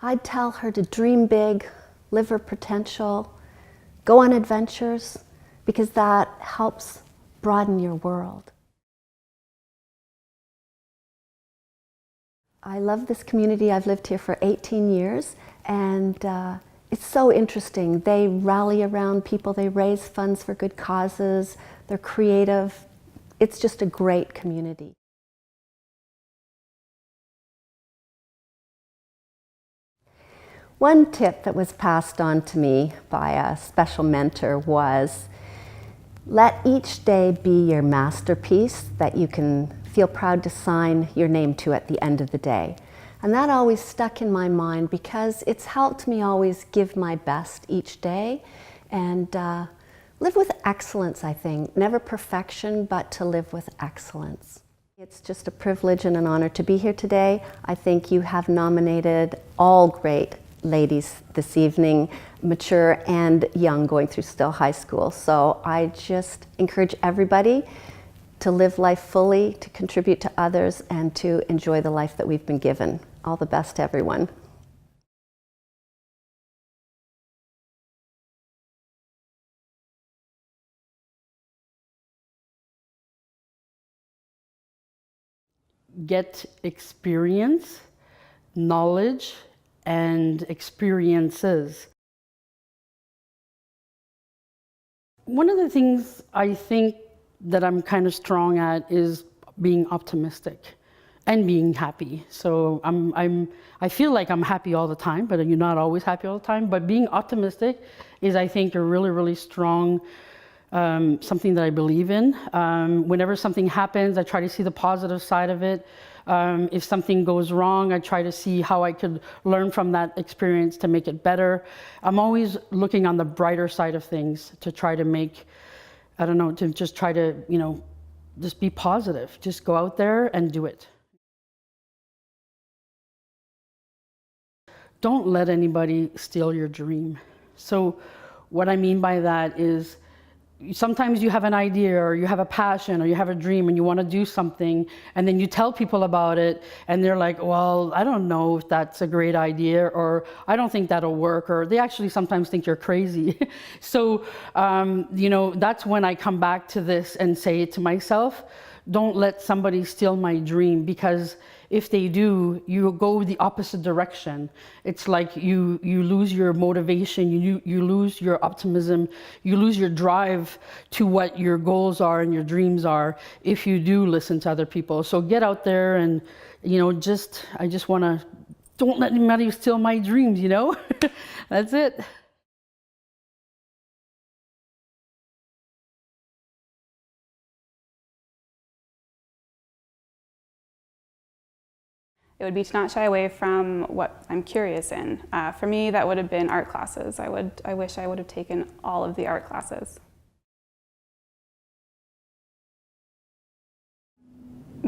I'd tell her to dream big, live her potential, go on adventures, because that helps broaden your world. I love this community. I've lived here for 18 years, and it's so interesting. They rally around people, they raise funds for good causes, they're creative. It's just a great community. One tip that was passed on to me by a special mentor was, let each day be your masterpiece that you can feel proud to sign your name to at the end of the day. And that always stuck in my mind because it's helped me always give my best each day and live with excellence, I think. Never perfection, but to live with excellence. It's just a privilege and an honor to be here today. I think you have nominated all great ladies this evening, mature and young, going through still high school. So I just encourage everybody to live life fully, to contribute to others, and to enjoy the life that we've been given. All the best to everyone. Get experience, knowledge, and experiences. One of the things I think that I'm kind of strong at is being optimistic and being happy. So I feel like I'm happy all the time, but you're not always happy all the time. But being optimistic is, I think, a really, really strong something that I believe in. Whenever something happens, I try to see the positive side of it. If something goes wrong, I try to see how I could learn from that experience to make it better. I'm always looking on the brighter side of things to try to make, I don't know, to just try to, just be positive. Just go out there and do it. Don't let anybody steal your dream. So what I mean by that is, sometimes you have an idea or you have a passion or you have a dream and you want to do something, and then you tell people about it and they're like, well, I don't know if that's a great idea, or I don't think that'll work, or they actually sometimes think you're crazy. So, that's when I come back to this and say it to myself, don't let somebody steal my dream, because if they do, you go the opposite direction. It's like you lose your motivation, you lose your optimism, you lose your drive to what your goals are and your dreams are if you do listen to other people. So get out there and, I just want to, don't let anybody steal my dreams, That's it. It would be to not shy away from what I'm curious in. For me, that would have been art classes. I wish I would have taken all of the art classes.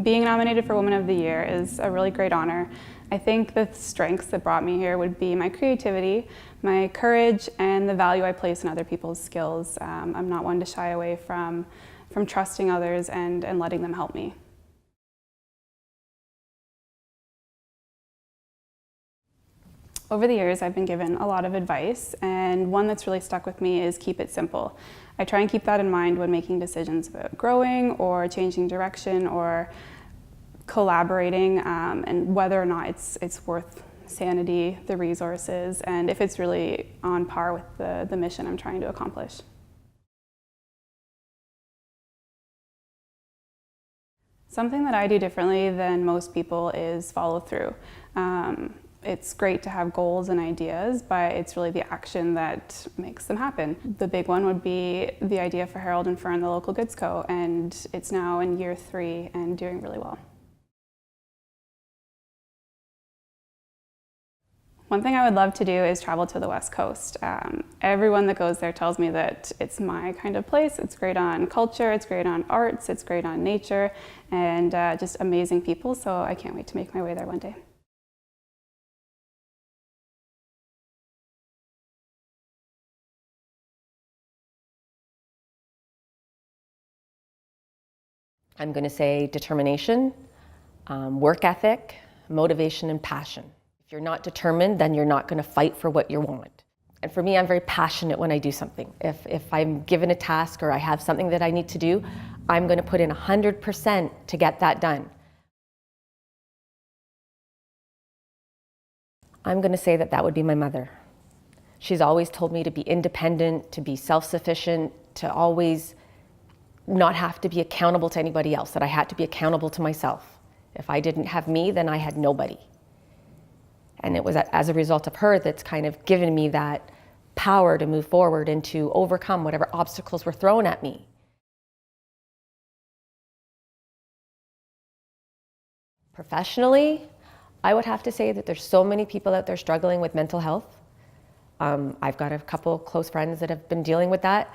Being nominated for Woman of the Year is a really great honor. I think the strengths that brought me here would be my creativity, my courage, and the value I place in other people's skills. I'm not one to shy away from trusting others and letting them help me. Over the years, I've been given a lot of advice, and one that's really stuck with me is keep it simple. I try and keep that in mind when making decisions about growing or changing direction or collaborating, and whether or not it's worth sanity, the resources, and if it's really on par with the mission I'm trying to accomplish. Something that I do differently than most people is follow through. It's great to have goals and ideas, but it's really the action that makes them happen. The big one would be the idea for Harold and Ferne, the local goods co., and it's now in year 3 and doing really well. One thing I would love to do is travel to the West Coast. Everyone that goes there tells me that it's my kind of place. It's great on culture, it's great on arts, it's great on nature, and just amazing people, so I can't wait to make my way there one day. I'm going to say determination, work ethic, motivation, and passion. If you're not determined, then you're not going to fight for what you want. And for me, I'm very passionate when I do something. If I'm given a task or I have something that I need to do, I'm going to put in 100% to get that done. I'm going to say that that would be my mother. She's always told me to be independent, to be self-sufficient, to always not have to be accountable to anybody else, that I had to be accountable to myself. If I didn't have me, then I had nobody. And it was as a result of her that's kind of given me that power to move forward and to overcome whatever obstacles were thrown at me. Professionally, I would have to say that there's so many people out there struggling with mental health. I've got a couple close friends that have been dealing with that.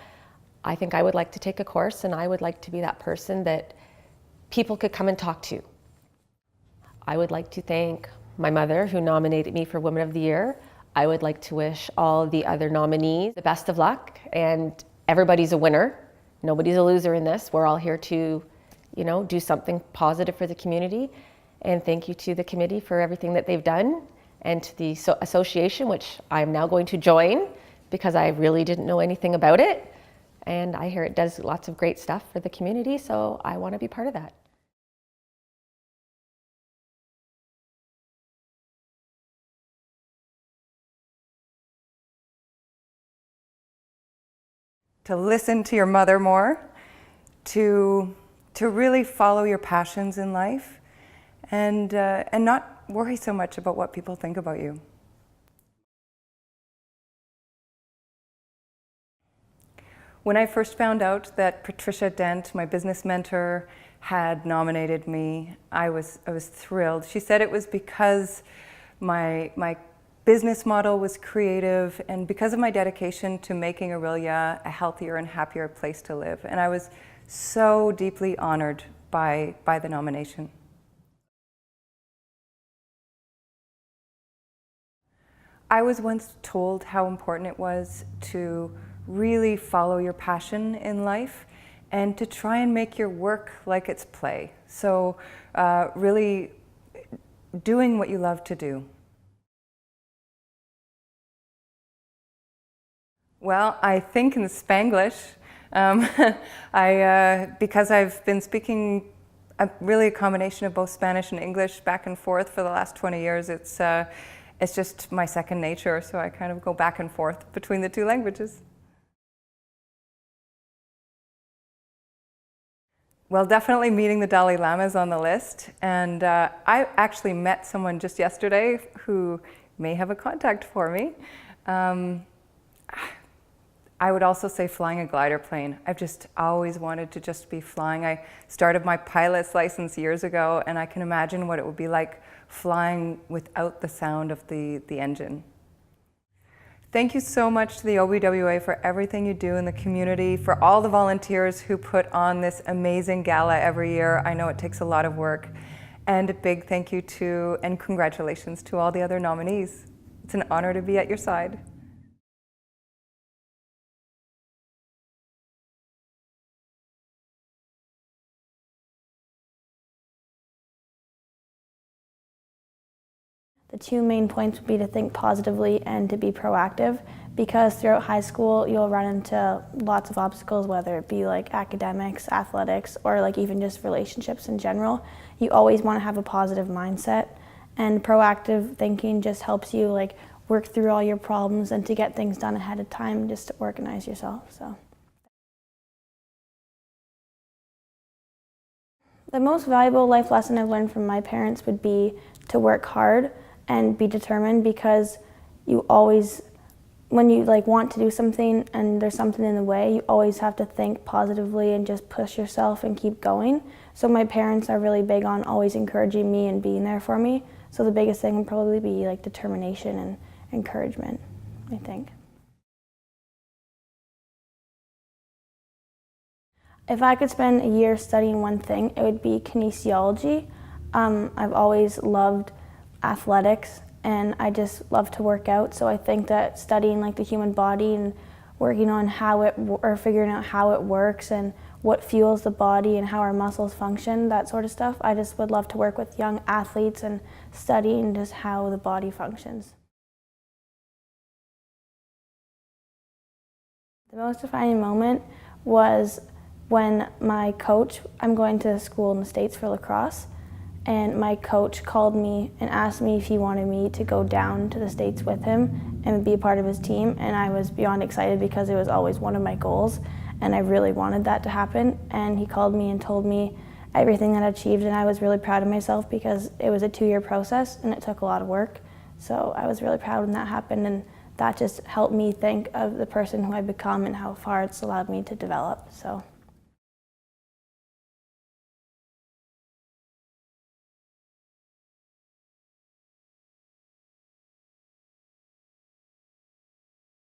I think I would like to take a course, and I would like to be that person that people could come and talk to. I would like to thank my mother, who nominated me for Woman of the Year. I would like to wish all the other nominees the best of luck, and everybody's a winner. Nobody's a loser in this. We're all here to, do something positive for the community. And thank you to the committee for everything that they've done, and to the association, which I'm now going to join because I really didn't know anything about it. And I hear it does lots of great stuff for the community, so I want to be part of that. To listen to your mother more, to really follow your passions in life, and not worry so much about what people think about you. When I first found out that Patricia Dent, my business mentor, had nominated me, I was thrilled. She said it was because my business model was creative and because of my dedication to making Orillia a healthier and happier place to live. And I was so deeply honored by the nomination. I was once told how important it was to really follow your passion in life and to try and make your work like it's play. So really doing what you love to do. Well, I think in Spanglish, because I've been speaking really a combination of both Spanish and English back and forth for the last 20 years, it's just my second nature, so I kind of go back and forth between the two languages. Well, definitely meeting the Dalai Lama is on the list, and I actually met someone just yesterday who may have a contact for me. I would also say flying a glider plane. I've just always wanted to just be flying. I started my pilot's license years ago, and I can imagine what it would be like flying without the sound of the engine. Thank you so much to the OBWA for everything you do in the community, for all the volunteers who put on this amazing gala every year. I know it takes a lot of work. And a big thank you to, and congratulations to all the other nominees. It's an honor to be at your side. The two main points would be to think positively and to be proactive, because throughout high school you'll run into lots of obstacles, whether it be like academics, athletics, or like even just relationships in general. You always want to have a positive mindset, and proactive thinking just helps you like work through all your problems and to get things done ahead of time, just to organize yourself. So the most valuable life lesson I've learned from my parents would be to work hard and be determined, because you always, when you like want to do something and there's something in the way, you always have to think positively and just push yourself and keep going. So my parents are really big on always encouraging me and being there for me. So the biggest thing would probably be like determination and encouragement, I think. If I could spend a year studying one thing, it would be kinesiology. I've always loved athletics, and I just love to work out, so I think that studying like the human body and working on how it, or figuring out how it works and what fuels the body and how our muscles function, that sort of stuff. I just would love to work with young athletes and studying just how the body functions. The most defining moment was when my coach, I'm going to school in the States for lacrosse, and my coach called me and asked me if he wanted me to go down to the States with him and be a part of his team, and I was beyond excited because it was always one of my goals and I really wanted that to happen. And he called me and told me everything that I achieved, and I was really proud of myself because it was a 2-year process and it took a lot of work. So I was really proud when that happened, and that just helped me think of the person who I've become and how far it's allowed me to develop. So.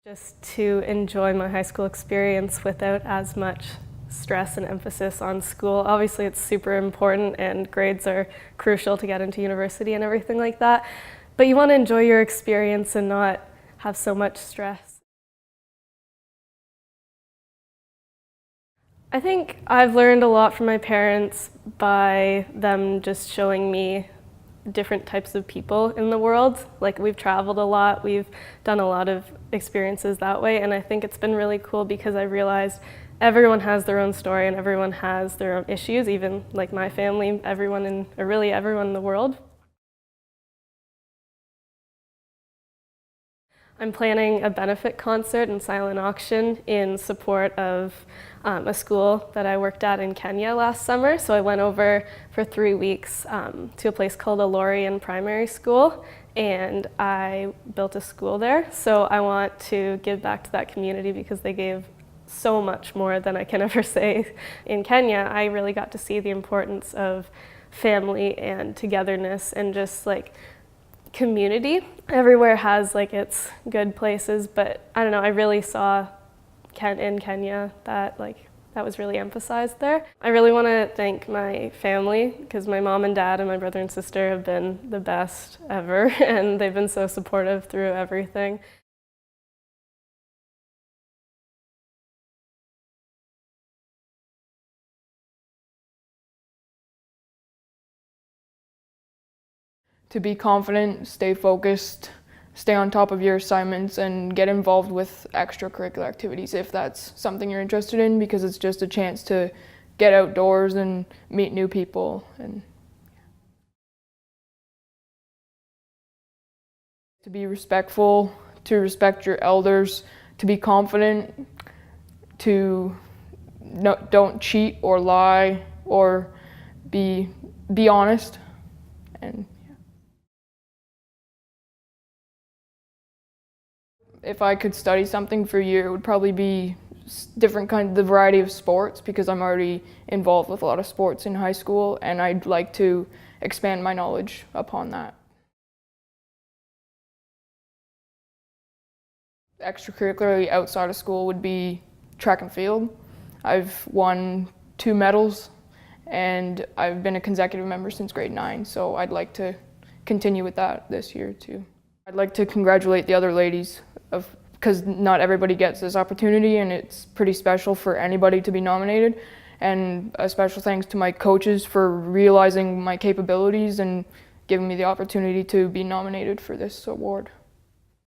Just to enjoy my high school experience without as much stress and emphasis on school. Obviously it's super important and grades are crucial to get into university and everything like that, but you want to enjoy your experience and not have so much stress. I think I've learned a lot from my parents by them just showing me different types of people in the world. Like, we've traveled a lot, we've done a lot of experiences that way, and I think it's been really cool because I realized everyone has their own story and everyone has their own issues, even like my family, everyone in the world. I'm planning a benefit concert and silent auction in support of a school that I worked at in Kenya last summer. So I went over for 3 weeks to a place called Orillia Primary School, and I built a school there. So I want to give back to that community because they gave so much more than I can ever say. In Kenya, I really got to see the importance of family and togetherness and just like community. Everywhere has like its good places, but I don't know, I really saw in Kenya that was really emphasized there. I really want to thank my family because my mom and dad and my brother and sister have been the best ever and they've been so supportive through everything. To be confident, stay focused, stay on top of your assignments, and get involved with extracurricular activities if that's something you're interested in, because it's just a chance to get outdoors and meet new people. And to be respectful, to respect your elders, to be confident, to don't cheat or lie, or be honest. And if I could study something for a year, it would probably be the variety of sports, because I'm already involved with a lot of sports in high school, and I'd like to expand my knowledge upon that. Extracurricularly outside of school would be track and field. I've won 2 medals, and I've been a consecutive member since grade 9, so I'd like to continue with that this year too. I'd like to congratulate the other ladies, because not everybody gets this opportunity, and it's pretty special for anybody to be nominated. And a special thanks to my coaches for realizing my capabilities and giving me the opportunity to be nominated for this award.